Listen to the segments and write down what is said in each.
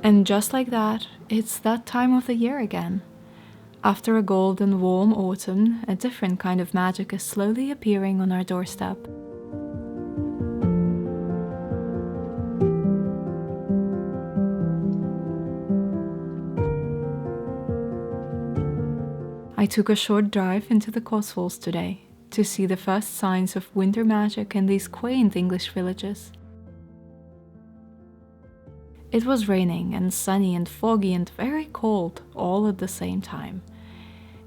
And just like that, it's that time of the year again. After a golden warm autumn, a different kind of magic is slowly appearing on our doorstep. I took a short drive into the Cotswolds today to see the first signs of winter magic in these quaint English villages. It was raining and sunny and foggy and very cold all at the same time.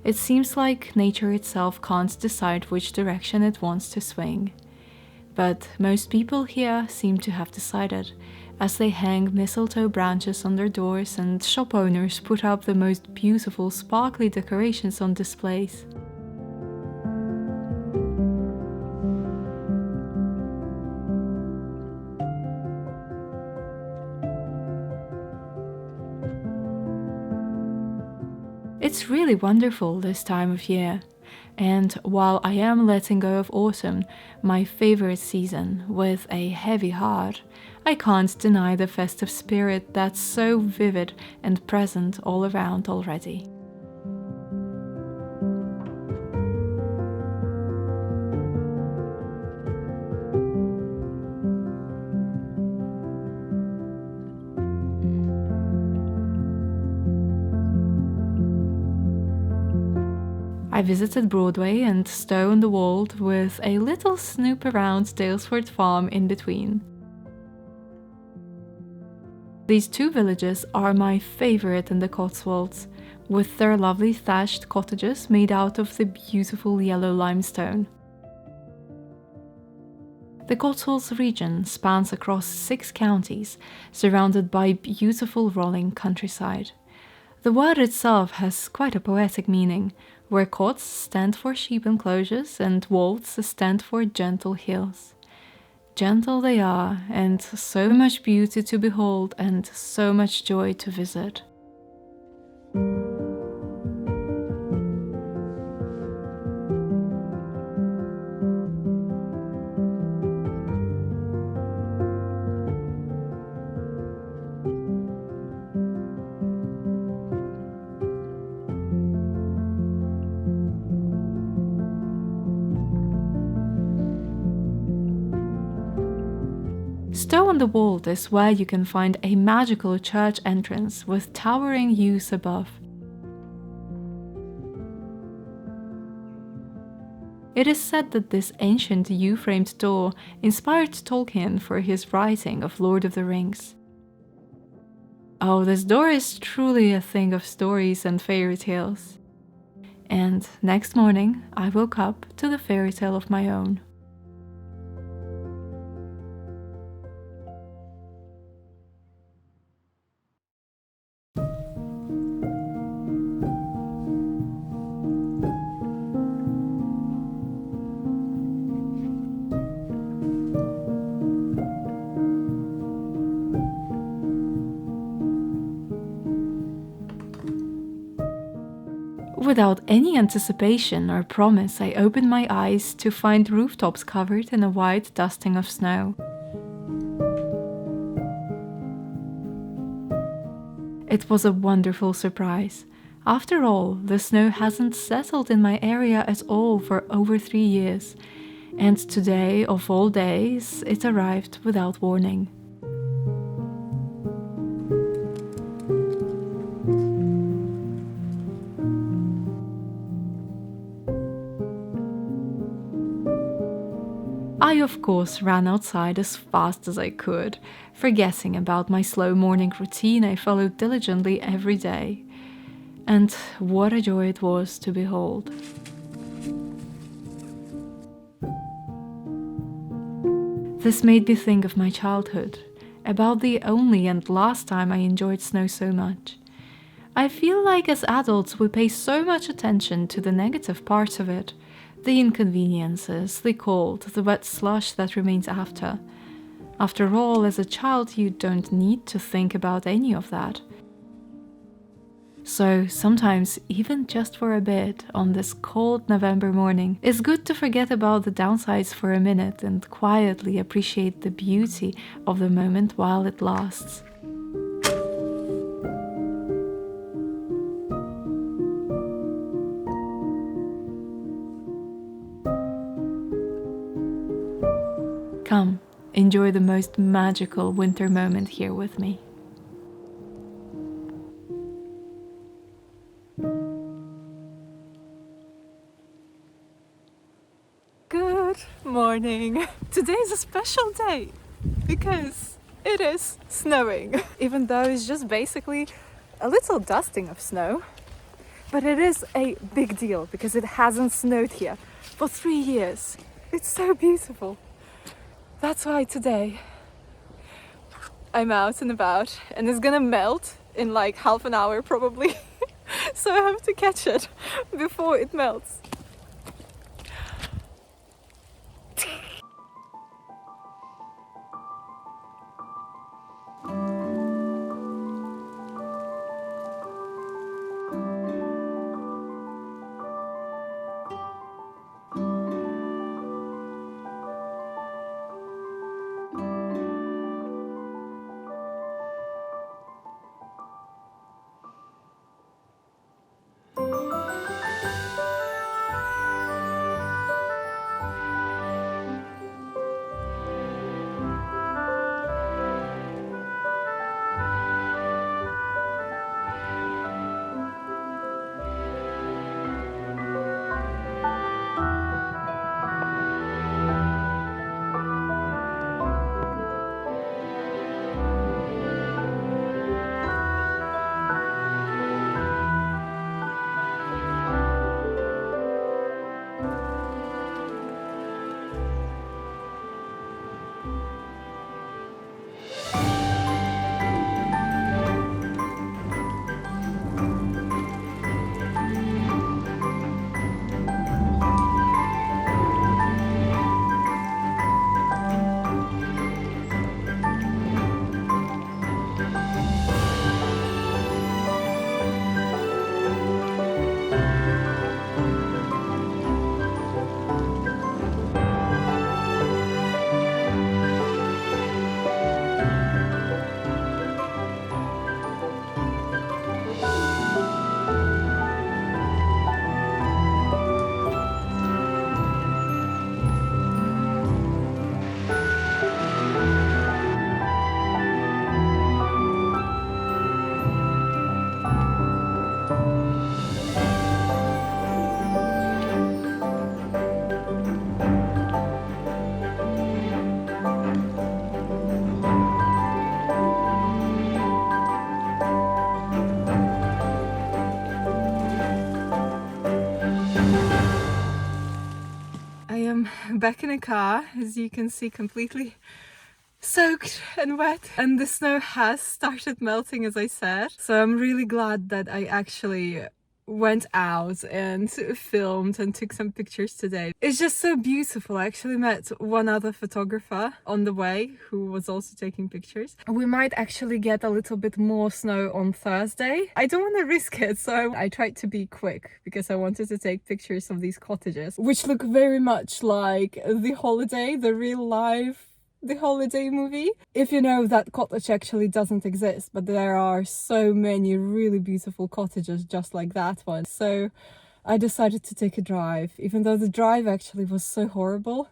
It seems like nature itself can't decide which direction it wants to swing. But most people here seem to have decided, as they hang mistletoe branches on their doors and shop owners put up the most beautiful sparkly decorations on displays. It's really wonderful this time of year, and while I am letting go of autumn, my favorite season, with a heavy heart, I can't deny the festive spirit that's so vivid and present all around already. I visited Broadway and Stow-on-the-Wold with a little snoop around Dalesford Farm in between. These two villages are my favorite in the Cotswolds, with their lovely thatched cottages made out of the beautiful yellow limestone. The Cotswolds region spans across 6 counties, surrounded by beautiful rolling countryside. The word itself has quite a poetic meaning, where cots stand for sheep enclosures and wolds stand for gentle hills. Gentle they are, and so much beauty to behold and so much joy to visit. Stow-on-the-Wold is where you can find a magical church entrance with towering yews above. It is said that this ancient yew-framed door inspired Tolkien for his writing of Lord of the Rings. Oh, this door is truly a thing of stories and fairy tales. And next morning, I woke up to the fairy tale of my own. Without any anticipation or promise, I opened my eyes to find rooftops covered in a white dusting of snow. It was a wonderful surprise. After all, the snow hasn't settled in my area at all for over 3 years, and today, of all days, it arrived without warning. I of course ran outside as fast as I could, forgetting about my slow morning routine I followed diligently every day. And what a joy it was to behold. This made me think of my childhood, about the only and last time I enjoyed snow so much. I feel like as adults we pay so much attention to the negative parts of it, the inconveniences, the cold, the wet slush that remains after. After all, as a child you don't need to think about any of that. So sometimes, even just for a bit, on this cold November morning, it's good to forget about the downsides for a minute and quietly appreciate the beauty of the moment while it lasts. Come, enjoy the most magical winter moment here with me. Good morning. Today is a special day because it is snowing. Even though it's just basically a little dusting of snow, but it is a big deal because it hasn't snowed here for 3 years. It's so beautiful. That's why today I'm out and about, and it's gonna melt in like half an hour probably. So I have to catch it before it melts. Back in the car, as you can see, completely soaked and wet, and the snow has started melting, as I said. So I'm really glad that I actually went out and filmed and took some pictures today. It's just so beautiful. I actually met one other photographer on the way who was also taking pictures. We might actually get a little bit more snow on Thursday. I don't want to risk it, so I tried to be quick because I wanted to take pictures of these cottages, which look very much like The Holiday, the real life The Holiday movie. If you know, that cottage actually doesn't exist, but there are so many really beautiful cottages just like that one. So I decided to take a drive, even though the drive actually was so horrible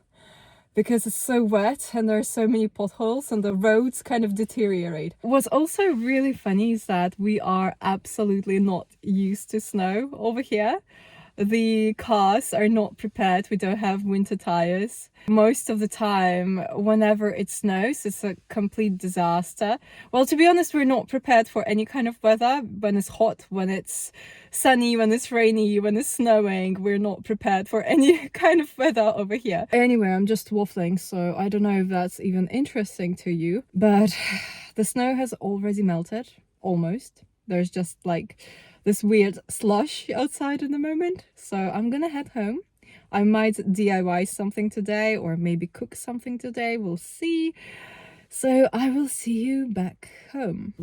because it's so wet and there are so many potholes and the roads kind of deteriorate. What's also really funny is that we are absolutely not used to snow over here. The cars are not prepared. We don't have winter tires. Most of the time, whenever it snows, it's a complete disaster. Well, to be honest, we're not prepared for any kind of weather. When it's hot, when it's sunny, when it's rainy, when it's snowing, we're not prepared for any kind of weather over here. Anyway, I'm just waffling, so I don't know if that's even interesting to you, but the snow has already melted, almost. There's just like this weird slush outside in the moment. So I'm gonna head home. I might DIY something today or maybe cook something today. We'll see. So I will see you back home.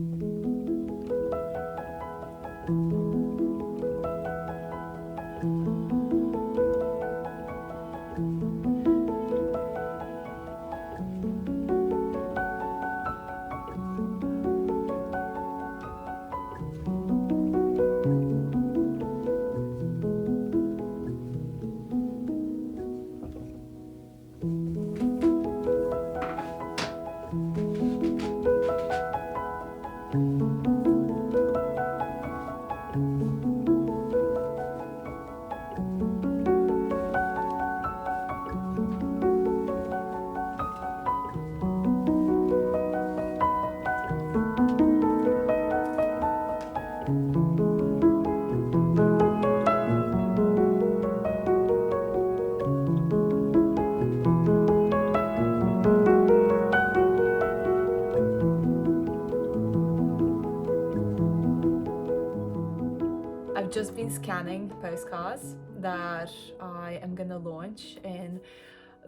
scanning postcards that I am gonna launch in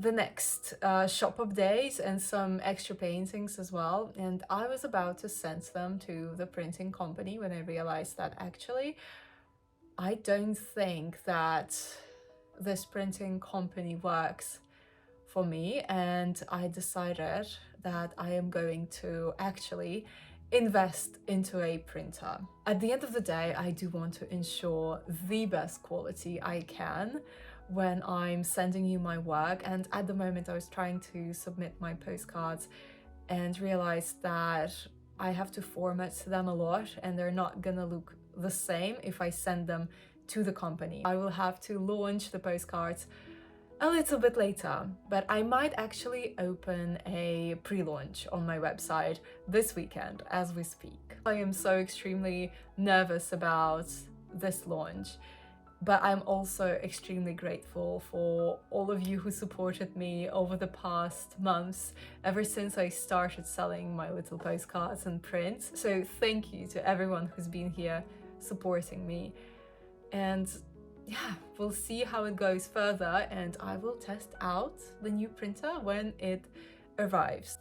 the next shop of days, and some extra paintings as well. And I was about to send them to the printing company when I realized that actually I don't think that this printing company works for me, and I decided that I am going to actually invest into a printer. At the end of the day, I do want to ensure the best quality I can when I'm sending you my work. And at the moment I was trying to submit my postcards and realized that I have to format them a lot and they're not gonna look the same if I send them to the company. I will have to launch the postcards a little bit later, but I might actually open a pre-launch on my website this weekend as we speak. I am so extremely nervous about this launch, but I'm also extremely grateful for all of you who supported me over the past months, ever since I started selling my little postcards and prints. So thank you to everyone who's been here supporting me. And yeah, we'll see how it goes further, and I will test out the new printer when it arrives.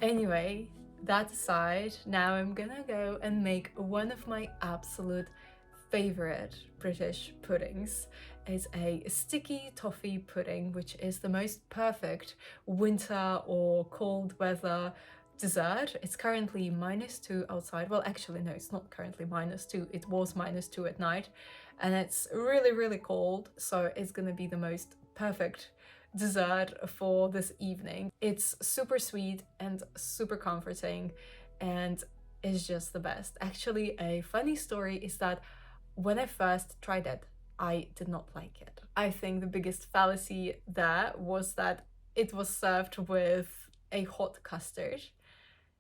Anyway, that aside, now I'm gonna go and make one of my absolute favorite British puddings. It's a sticky toffee pudding, which is the most perfect winter or cold weather dessert. It's currently -2 outside. Well, actually no, it's not currently -2. It was -2 at night, and it's really cold, so it's gonna be the most perfect dessert for this evening. It's super sweet and super comforting, and it's just the best. Actually, a funny story is that when I first tried it, I did not like it. I think the biggest fallacy there was that it was served with a hot custard,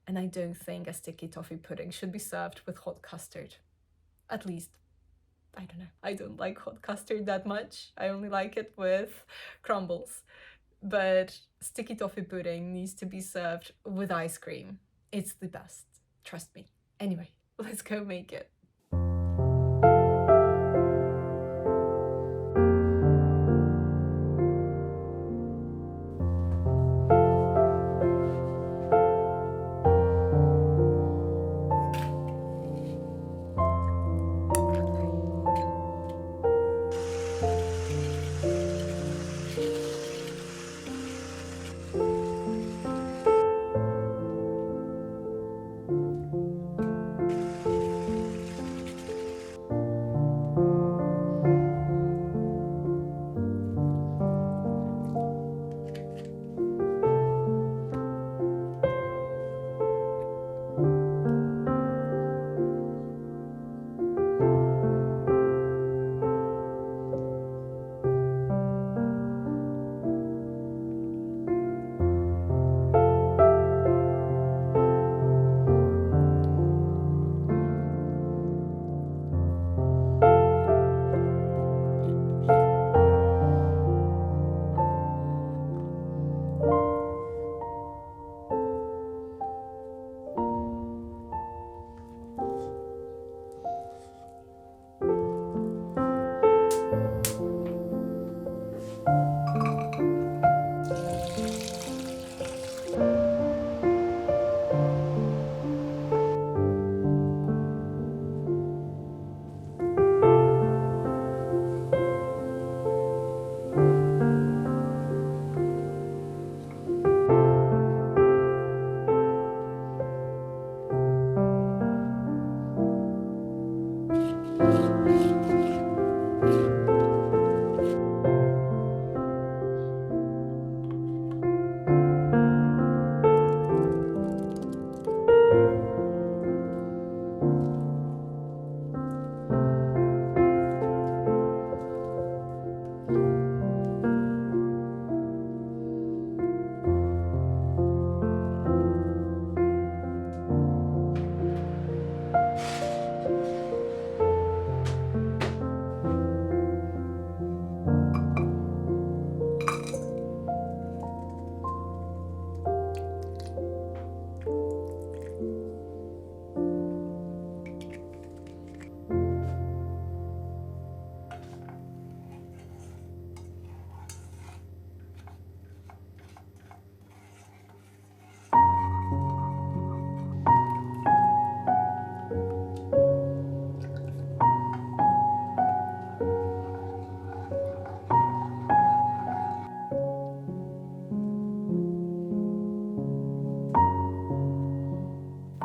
and I don't think a sticky toffee pudding should be served with hot custard. At least, I don't know. I don't like hot custard that much. I only like it with crumbles. But sticky toffee pudding needs to be served with ice cream. It's the best. Trust me. Anyway, let's go make it.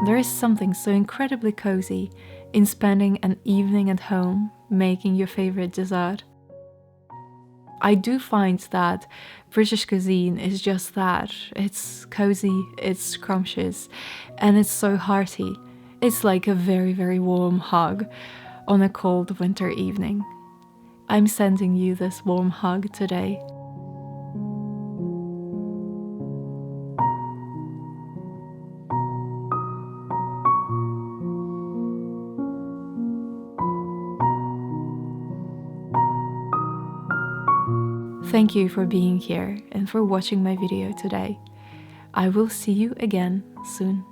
There is something so incredibly cozy in spending an evening at home making your favorite dessert. I do find that British cuisine is just that. It's cozy, it's scrumptious, and it's so hearty. It's like a very, very warm hug on a cold winter evening. I'm sending you this warm hug today. Thank you for being here and for watching my video today. I will see you again soon.